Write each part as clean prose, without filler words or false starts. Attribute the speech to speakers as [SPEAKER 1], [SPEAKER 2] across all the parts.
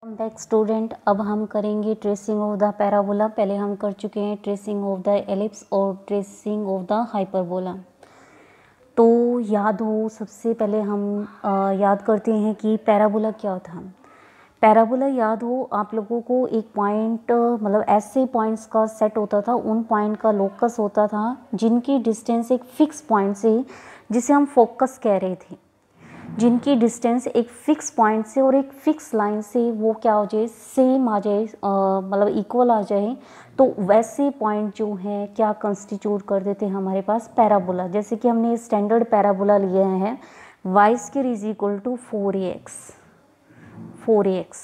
[SPEAKER 1] Back student, अब हम करेंगे ट्रेसिंग ऑफ द पैराबोला। पहले हम कर चुके हैं ट्रेसिंग ऑफ द एलिप्स और ट्रेसिंग ऑफ द हाइपरबोला। तो याद हो, सबसे पहले हम याद करते हैं कि पैराबोला क्या था। पैराबोला याद हो आप लोगों को, एक पॉइंट मतलब ऐसे पॉइंट्स का सेट होता था, उन पॉइंट का लोकस होता था जिनकी डिस्टेंस एक फिक्स पॉइंट से, जिसे हम फोकस कह रहे थे, जिनकी डिस्टेंस एक फ़िक्स पॉइंट से और एक फ़िक्स लाइन से वो क्या हो जाए, सेम आ जाए, मतलब इक्वल आ जाए। तो वैसे पॉइंट जो हैं क्या कंस्टिट्यूट कर देते हैं हमारे पास पैराबोला। जैसे कि हमने स्टैंडर्ड पैराबोला लिए हैं Y square is equal to 4ax।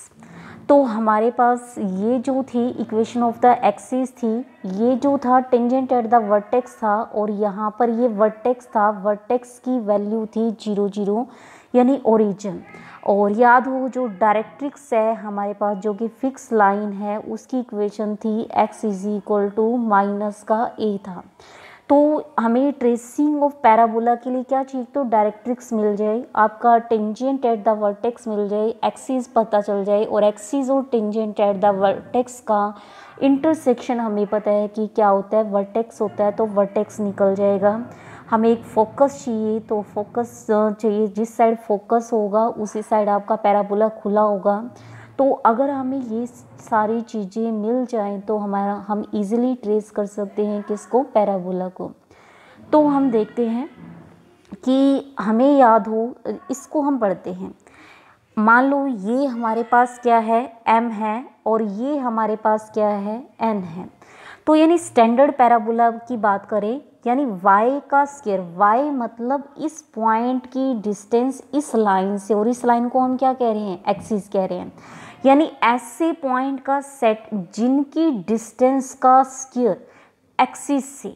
[SPEAKER 1] तो हमारे पास ये जो थी इक्वेशन ऑफ द एक्सिस थी, ये जो था टेंजेंट एट द वर्टेक्स था, और यहाँ पर ये वर्टेक्स था, वर्टेक्स की वैल्यू थी 0 0 यानी ओरिजिन। और याद हो जो डायरेक्ट्रिक्स है हमारे पास, जो कि फिक्स लाइन है, उसकी इक्वेशन थी x is equal to minus का a था। तो हमें ट्रेसिंग ऑफ पैराबोला के लिए क्या चाहिए, तो डायरेक्ट्रिक्स मिल जाए, आपका टेंजेंट एट द वर्टेक्स मिल जाए, एक्सिस पता चल जाए, और एक्सिस और टेंजेंट एट द वर्टेक्स का इंटरसेक्शन हमें पता है कि क्या होता है, वर्टेक्स होता है, तो वर्टेक्स निकल जाएगा। हमें एक फोकस चाहिए, तो फोकस चाहिए, जिस साइड फोकस होगा उसी साइड आपका पैराबोला खुला होगा। तो अगर हमें ये सारी चीज़ें मिल जाएं तो हम इजीली ट्रेस कर सकते हैं किसको, पैराबोला को। तो हम देखते हैं कि हमें याद हो, इसको हम पढ़ते हैं। मान लो ये हमारे पास क्या है, m है, और ये हमारे पास क्या है, n है। तो यानी स्टैंडर्ड पैराबोला की बात करें, यानी y का स्क्वायर, y मतलब इस पॉइंट की डिस्टेंस इस लाइन से, और इस लाइन को हम क्या कह रहे हैं, एक्सिस कह रहे हैं। यानी ऐसे पॉइंट का सेट जिनकी डिस्टेंस का स्क्वायर एक्सिस से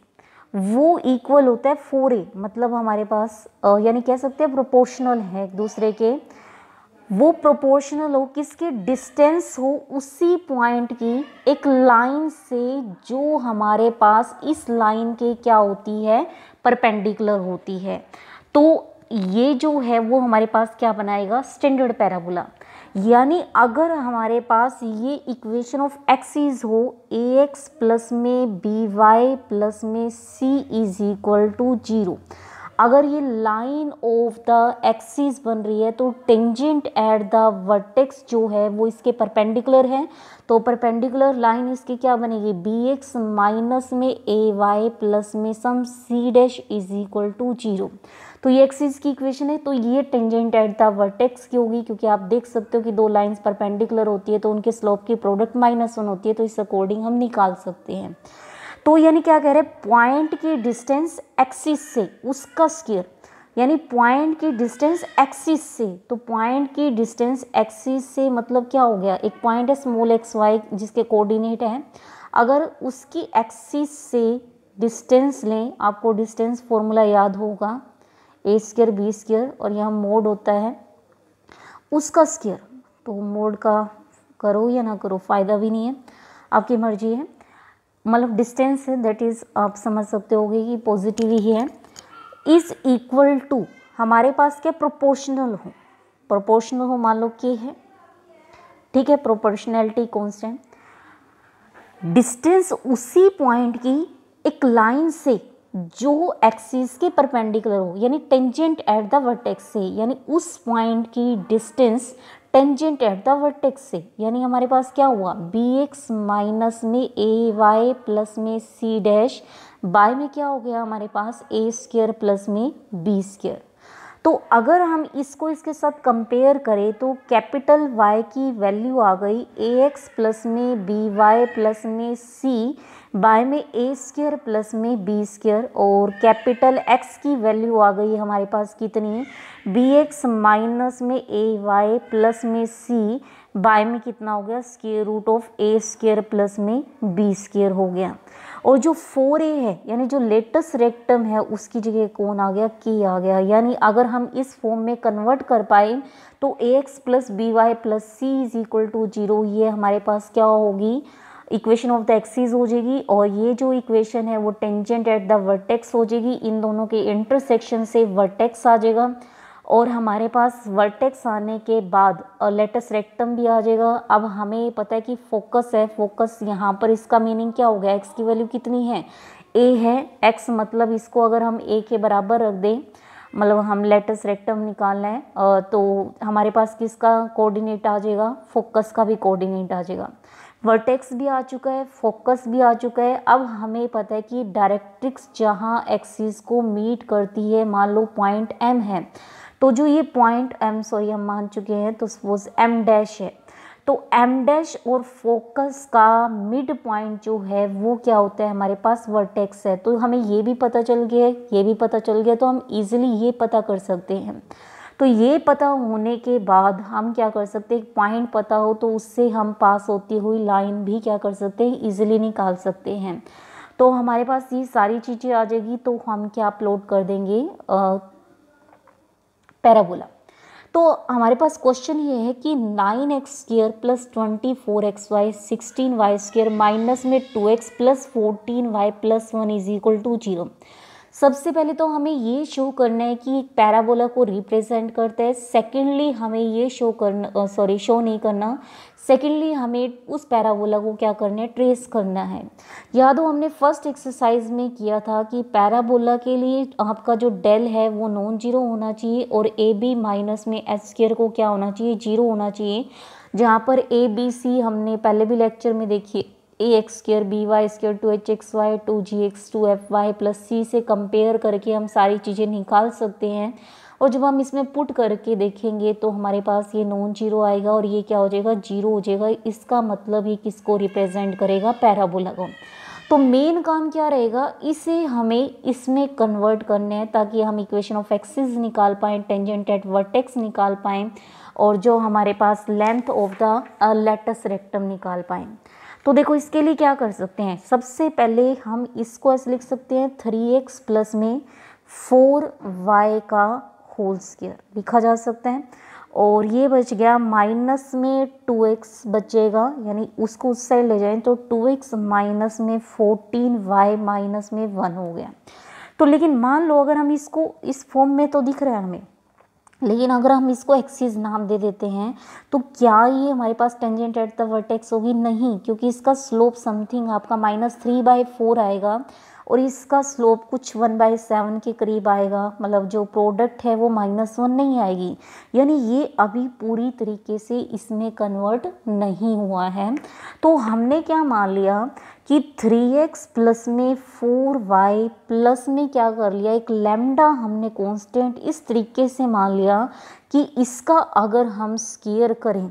[SPEAKER 1] वो इक्वल होता है 4a, मतलब हमारे पास यानी कह सकते हैं प्रोपोर्शनल है एक दूसरे के। वो प्रोपोर्शनल हो किसके, डिस्टेंस हो उसी पॉइंट की एक लाइन से जो हमारे पास इस लाइन के क्या होती है, परपेंडिकुलर होती है। तो ये जो है वो हमारे पास क्या बनाएगा, स्टैंडर्ड पैराबोला। यानी अगर हमारे पास ये इक्वेशन ऑफ एक्सिस हो, ax प्लस में by प्लस में c इज इक्वल टू 0, अगर ये लाइन ऑफ द एक्सिस बन रही है तो टेंजेंट एट द वर्टेक्स जो है वो इसके परपेंडिकुलर है, तो परपेंडिकुलर लाइन इसकी क्या बनेगी, bx माइनस में ay प्लस में सम c dash is equal to 0। तो ये एक्सिस की इक्वेशन है, तो ये टेंजेंट एट द वर्टेक्स की होगी, क्योंकि आप देख सकते हो कि दो लाइंस परपेंडिकुलर होती है तो उनके स्लोप की प्रोडक्ट -1 होती है, तो इस अकॉर्डिंग हम निकाल सकते हैं। तो यानी क्या कह रहे हैं, पॉइंट की डिस्टेंस एक्सिस से उसका स्क्वायर, यानी पॉइंट की डिस्टेंस एक्सिस से, तो पॉइंट की डिस्टेंस एक्सिस से मतलब क्या हो गया, एक पॉइंट है स्मॉल xy जिसके कोऑर्डिनेट है, अगर उसकी एक्सिस से डिस्टेंस लें, आपको डिस्टेंस फॉर्मूला याद होगा, a स्क्वायर b स्क्वायर, और यहाँ मोड होता है उसका स्क्वायर। तो मोड का करो या ना करो फ़ायदा भी नहीं है, आपकी मर्जी है, मतलब डिस्टेंस है, दैट इज़ आप समझ सकते होगे कि पॉजिटिव ही है, इज इक्वल टू हमारे पास क्या, प्रोपोर्शनल हो, प्रोपोर्शनल हो, मान लो k है, ठीक है, प्रोपोर्शनैलिटी कांस्टेंट, डिस्टेंस उसी पॉइंट की एक लाइन से जो एक्सिस के परपेंडिकुलर हो, यानी टेंजेंट एट द वर्टेक्स से, यानी उस पॉइंट की distance tangent at the vertex से, यानी हमारे पास क्या हुआ, bx माइनस में ay प्लस में c डैश, बाय में क्या हो गया हमारे पास a स्क्वायर प्लस में b स्क्वायर। तो अगर हम इसको इसके साथ कंपेयर करें तो कैपिटल Y की वैल्यू आ गई ax प्लस में by प्लस में c, बाय में a स्क्वायर प्लस में b स्क्वायर, और कैपिटल X की वैल्यू आ गई हमारे पास कितनी, bx माइनस में ay प्लस में c, बाय में कितना हो गया, square root of a square plus में b स्क्वायर हो गया। और जो 4a है यानी जो लेटेस्ट रेक्टम है उसकी जगह कौन आ गया, k आ गया। यानी अगर हम इस फॉर्म में कन्वर्ट कर पाए तो ax plus by plus c is equal to 0, ये हमारे पास क्या होगी, इक्वेशन ऑफ द एक्सिस हो जाएगी, और ये जो इक्वेशन है वो टेंजेंट एट द वर्टेक्स हो जाएगी, इन दोनों के इंटरसेक्शन से वर्टेक्स आ जाएगा, और हमारे पास वर्टेक्स आने के बाद लेटस रेक्टम भी आ जाएगा। अब हमें पता है कि फोकस है, फोकस यहाँ पर इसका मीनिंग क्या हो गया, एक्स की वैल्यू कितनी है, ए है, एक्स मतलब इसको अगर हम ए के बराबर रख दें, मतलब हम लेटस रेक्टम निकालना है तो हमारे पास किसका कोऑर्डिनेट आ जाएगा, फोकस का भी कोऑर्डिनेट आ जाएगा। वर्टेक्स भी आ चुका है, फोकस भी आ चुका है। अब हमें पता है कि डायरेक्ट्रिक्स जहाँ एक्सिस को मीट करती है, मान लो पॉइंट एम है, तो जो ये पॉइंट एम, सॉरी हम मान चुके हैं, तो सपोज एम डैश है, तो एम डैश और फोकस का मिड पॉइंट जो है वो क्या होता है, हमारे पास वर्टेक्स है। तो हमें ये भी पता चल गया है, ये भी पता चल गया, तो हम इजीली ये पता कर सकते हैं। तो ये पता होने के बाद हम क्या कर सकते हैं, पॉइंट पता हो तो उससे हम पास होती हुई लाइन भी क्या कर सकते हैं, इजीली निकाल सकते हैं। तो हमारे पास ये सारी चीज़ें आ जाएगी, तो हम क्या अपलोड कर देंगे, पैराबोला। तो हमारे पास क्वेश्चन ये है कि 9x² plus 24xy 16y² minus में 2x plus 14y plus 1 is equal to 0। सबसे पहले तो हमें ये शो करना है कि एक पैराबोला को रिप्रेजेंट करता है। सेकेंडली हमें ये शो करना, शो नहीं करना, सेकेंडली हमें उस पैराबोला को क्या करना है, ट्रेस करना है। याद हो हमने फर्स्ट एक्सरसाइज में किया था कि पैराबोला के लिए आपका जो डेल है वो नॉन जीरो होना चाहिए और ए बी माइनस में h² को क्या होना चाहिए, जीरो होना चाहिए। जहाँ पर ए बी सी हमने पहले भी लेक्चर में देखिए, ax² by² 2hxy 2gx 2fy plus c से कंपेयर करके हम सारी चीज़ें निकाल सकते हैं। और जब हम इसमें पुट करके देखेंगे तो हमारे पास ये नॉन जीरो आएगा और ये क्या हो जाएगा, जीरो हो जाएगा। इसका मतलब ही किसको रिप्रेजेंट करेगा, पैराबोला को। तो मेन काम क्या रहेगा, इसे हमें इसमें कन्वर्ट करने हैं ताकि हम इक्वेशन ऑफ एक्सिस निकाल पाएँ, टेंजेंट एट वर्टेक्स निकाल पाएँ और जो हमारे पास length of the latus rectum निकाल पाएँ। तो देखो इसके लिए क्या कर सकते हैं, सबसे पहले हम इसको ऐसे लिख सकते हैं 3x प्लस में 4y का होल स्क्वायर लिखा जा सकता है। और ये बच गया माइनस में 2x बचेगा, यानी उसको उस साइड ले जाएं तो 2x माइनस में 14y माइनस में 1 हो गया। तो लेकिन मान लो अगर हम इसको इस फॉर्म में तो दिख रहा है हमें, लेकिन अगर हम इसको एक्सिस नाम दे देते हैं तो क्या ये हमारे पास टेंजेंट एट द वर्टेक्स होगी, नहीं, क्योंकि इसका स्लोप समथिंग आपका -3/4 आएगा और इसका स्लोप कुछ 1/7 के करीब आएगा। मतलब जो प्रोडक्ट है वो -1 नहीं आएगी, यानी ये अभी पूरी तरीके से इसमें कन्वर्ट नहीं हुआ है। तो हमने क्या मान लिया कि 3x प्लस में 4y प्लस में क्या कर लिया, एक लैम्डा हमने कांस्टेंट इस तरीके से मान लिया कि इसका अगर हम स्क्वायर करें,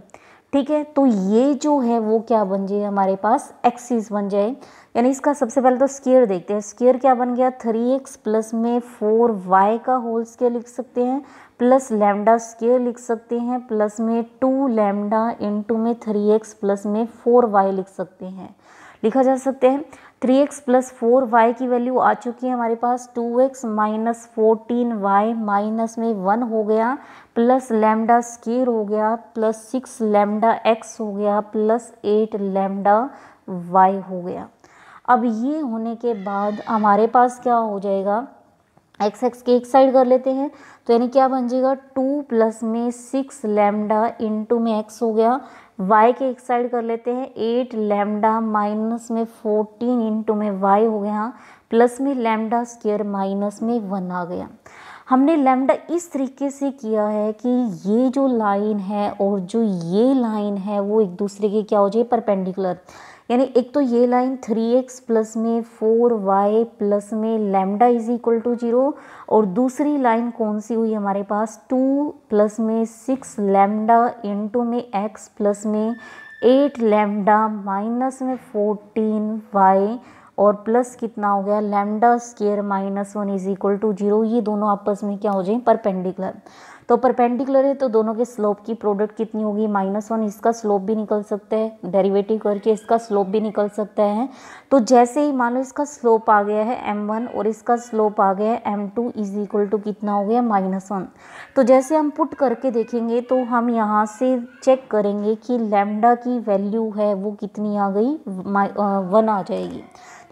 [SPEAKER 1] ठीक है, तो ये जो है वो क्या बन जाए, हमारे पास एक्सिस बन जाए। यानी इसका सबसे पहले तो स्क्वायर देखते हैं। स्क्वायर क्या बन गया, 3x प्लस में 4y का होल स्क्वायर लिख सकते हैं, प्लस लैम्डा स्क्वायर लिख सकते हैं, प्लस में 2 लैम्डा इंटू में 3x प्लस में 4y लिख सकते हैं, लिखा जा सकते हैं। 3x प्लस 4y की वैल्यू आ चुकी है हमारे पास, 2x माइनस 14y माइनस में 1 हो गया, प्लस लैम्डा स्क्वायर हो गया, प्लस 6 लैम्डा x हो गया, प्लस 8 लैम्डा y हो गया। अब ये होने के बाद हमारे पास क्या हो जाएगा, x के एक साइड कर लेते हैं, तो यानी क्या बन जाएगा, 2 प्लस में 6 लैम्डा इंटू में x हो गया, y के एक साइड कर लेते हैं, 8 लैम्डा माइनस में 14 इंटू में y हो गया, प्लस में लैम्डा स्क्वायर माइनस में 1 आ गया। हमने लैम्डा इस तरीके से किया है कि ये जो लाइन है और जो ये लाइन है वो एक दूसरे के क्या हो जाए, परपेंडिकुलर। यानी एक तो ये लाइन 3x प्लस में 4y प्लस में लैम्डा इज इक्वल टू 0 और दूसरी लाइन कौन सी हुई हमारे पास, 2 प्लस में 6 लैम्डा इंटू में x प्लस में 8 लैम्डा माइनस में 14y और प्लस कितना हो गया, lambda square minus 1 is equal to 0। ये दोनों आपस में क्या हो जाए, परपेंडिकुलर। तो परपेंडिकुलर है तो दोनों के स्लोप की प्रोडक्ट कितनी होगी, -1। इसका स्लोप भी निकल सकता है, डेरिवेटिव करके इसका स्लोप भी निकल सकता है। तो जैसे ही मान लो इसका स्लोप आ गया है m1 और इसका स्लोप आ गया है m2 इज इक्वल टू कितना हो गया, -1। तो जैसे हम पुट करके देखेंगे तो हम यहाँ से चेक करेंगे कि लैम्डा की वैल्यू है वो कितनी आ गई, 1 आ जाएगी।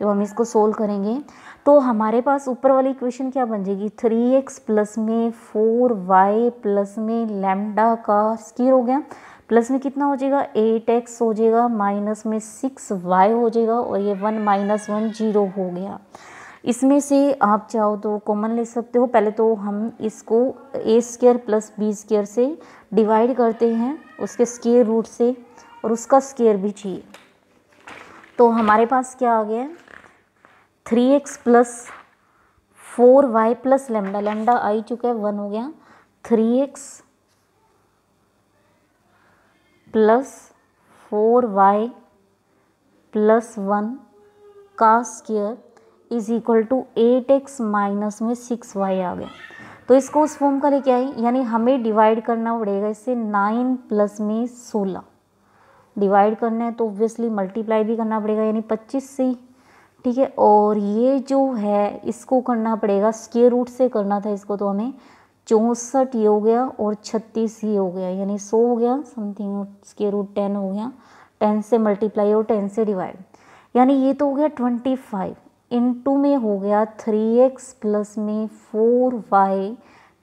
[SPEAKER 1] जब हम इसको सोल्व करेंगे तो हमारे पास ऊपर वाली इक्वेशन क्या बन जाएगी, 3x प्लस में 4y प्लस में लैम्डा का स्क्वायर हो गया, प्लस में कितना हो जाएगा 8x हो जाएगा, माइनस में 6y हो जाएगा, और ये 1 माइनस 1 0 हो गया। इसमें से आप चाहो तो कॉमन ले सकते हो। पहले तो हम इसको a square plus b square से डिवाइड करते हैं, उसके स्क्वायर रूट से, और उसका स्क्वायर भी चाहिए। तो हमारे पास क्या आ गया, 3x plus 4y plus lambda, lambda आ ही चुका है 1 हो गया, 3x प्लस 4y प्लस 1 का square is equal to 8x minus में 6y आ गया। तो इसको उस फॉर्म का लेके आए, यानी हमें डिवाइड करना पड़ेगा इससे 9 प्लस में 16 डिवाइड करना है, तो ऑब्वियसली मल्टीप्लाई भी करना पड़ेगा, यानी 25 से, ठीक है। और ये जो है इसको करना पड़ेगा स्क्वायर रूट से करना था इसको, तो हमें 64 ये हो गया और 36 ये हो गया, यानी 100 हो गया समथिंग, स्क्वायर रूट 10 हो गया, 10 से मल्टीप्लाई और 10 से डिवाइड, यानी ये तो हो गया 25 इंटू में हो गया 3x प्लस में 4y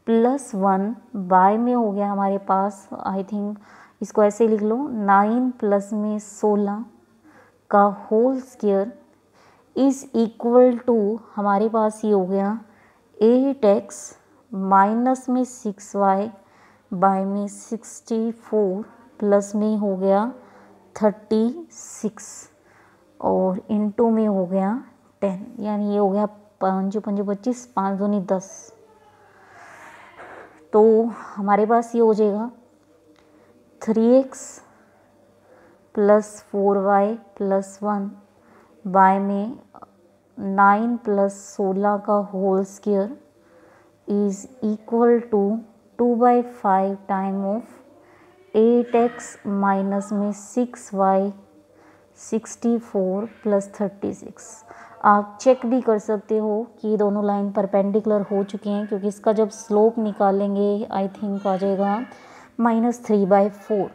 [SPEAKER 1] प्लस 1 बाय में हो गया हमारे पास, आई थिंक इसको ऐसे लिख लो, 9 प्लस में 16 का whole square is equal to हमारे पास ये हो गया 8x माइनस में 6y बाय में 64 प्लस में हो गया 36 और इनटू में हो गया 10, यानी ये हो गया 5 5 25, 5 दूनी 10। तो हमारे पास ये हो जाएगा 3x plus 4y plus 1 bye में 9 प्लस 16 का whole square is equal to 2/5 time of 8x minus में 6y 64 प्लस 36। आप चेक भी कर सकते हो कि ये दोनों लाइन परपेंडिकुलर हो चुके हैं, क्योंकि इसका जब स्लोप निकालेंगे आई थिंक आ जाएगा -3/4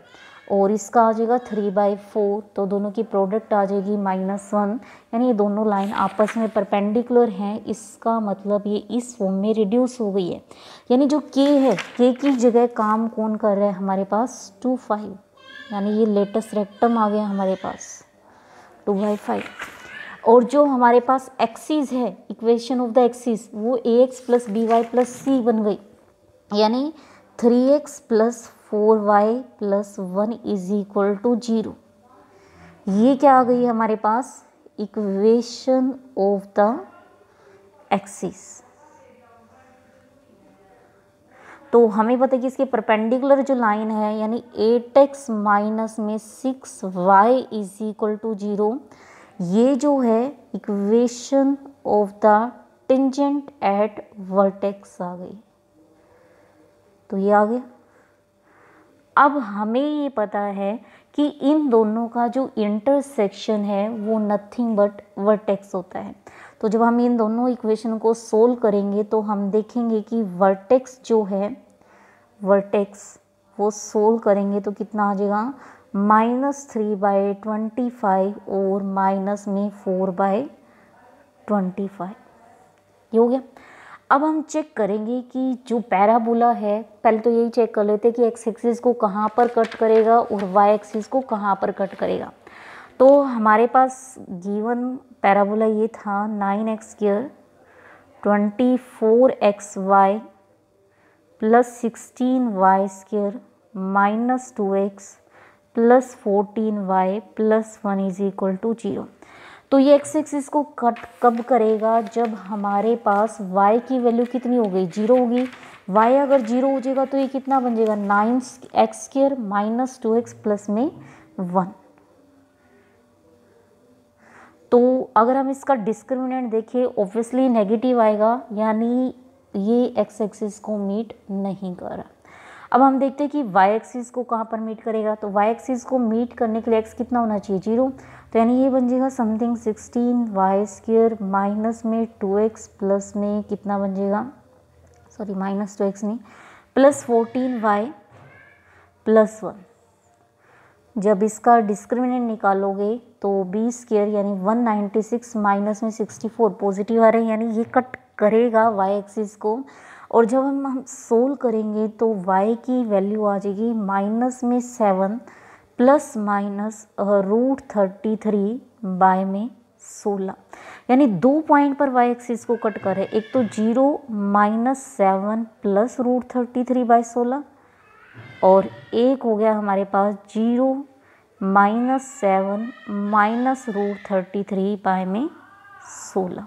[SPEAKER 1] और इसका आ जाएगा 3/4, तो दोनों की प्रोडक्ट आ जाएगी -1, यानी ये दोनों लाइन आपस में परपेंडिकुलर हैं। इसका मतलब ये इस फॉर्म में रिड्यूस हो गई है, यानी जो k है, k की जगह काम कौन कर रहा है हमारे पास 2/5, यानी ये लेटेस्ट रेक्टम आ गया हमारे पास 2/5। और जो हमारे पास एक्सिस है, इक्वेशन ऑफ द एक्सिस, वो ax plus by plus c बन गई, यानी 3x plus 4y plus 1 is equal to 0। ये क्या आ गई हमारे पास, इक्वेशन ऑफ द एक्सिस। तो हमें पता है कि इसके परपेंडिकुलर जो लाइन है, यानी 8x माइनस में 6y इज इक्वल टू 0, ये जो है equation of the tangent at vertex आ गई। तो ये आ गया। अब हमें ये पता है कि इन दोनों का जो इंटरसेक्शन है वो नथिंग बट वर्टेक्स होता है। तो जब हम इन दोनों इक्वेशन को सोल्व करेंगे तो हम देखेंगे कि वर्टेक्स जो है, वर्टेक्स वो सोल्व करेंगे तो कितना आ जाएगा, -3/25 और माइनस में 4/25, ये हो गया। अब हम चेक करेंगे कि जो पैराबोला है, पहले तो यही चेक कर लेते हैं कि एक्स एक्सिस को कहाँ पर कट करेगा और वाई एक्सिस को कहाँ पर कट करेगा। तो हमारे पास गिवन पैराबोला ये था 9x² 24xy plus 16y² minus 2x plus 14y plus 1 is equal to 0। तो ये एक्स एक्सिस को कट कब करेगा, जब हमारे पास y की वैल्यू कितनी हो गई, 0 होगी। y अगर 0 हो जाएगा तो ये कितना बन जाएगा, 9x² माइनस 2x प्लस में 1। तो अगर हम इसका डिस्क्रिमिनेंट देखें, ऑब्वियसली नेगेटिव आएगा, यानी ये एक्स एक्सिस को मीट नहीं कर रहा। अब हम देखते हैं कि y एक्सिस को कहाँ पर मीट करेगा। तो y एक्सिस को मीट करने के लिए x कितना होना चाहिए, 0। तो यानी ये बन जाएगा समथिंग 16y² माइनस में 2x प्लस में कितना बन जाएगा, सॉरी माइनस 2x नहीं, प्लस 14y प्लस 1। जब इसका डिस्क्रिमिनेंट निकालोगे तो बी स्क्वायर यानी 196 माइनस में 64 पॉजिटिव आ रहे हैं, यानी ये कट करेगा वाई एक्सिस को। और जब हम सोल्व करेंगे तो y की वैल्यू आ जाएगी माइनस में 7 प्लस माइनस √33 बाय में 16, यानी 2 पॉइंट पर y एक्सिस को कट करे। एक तो 0 माइनस 7 प्लस √33 बाय 16, और एक हो गया हमारे पास 0 माइनस 7 माइनस √33 बाय में 16।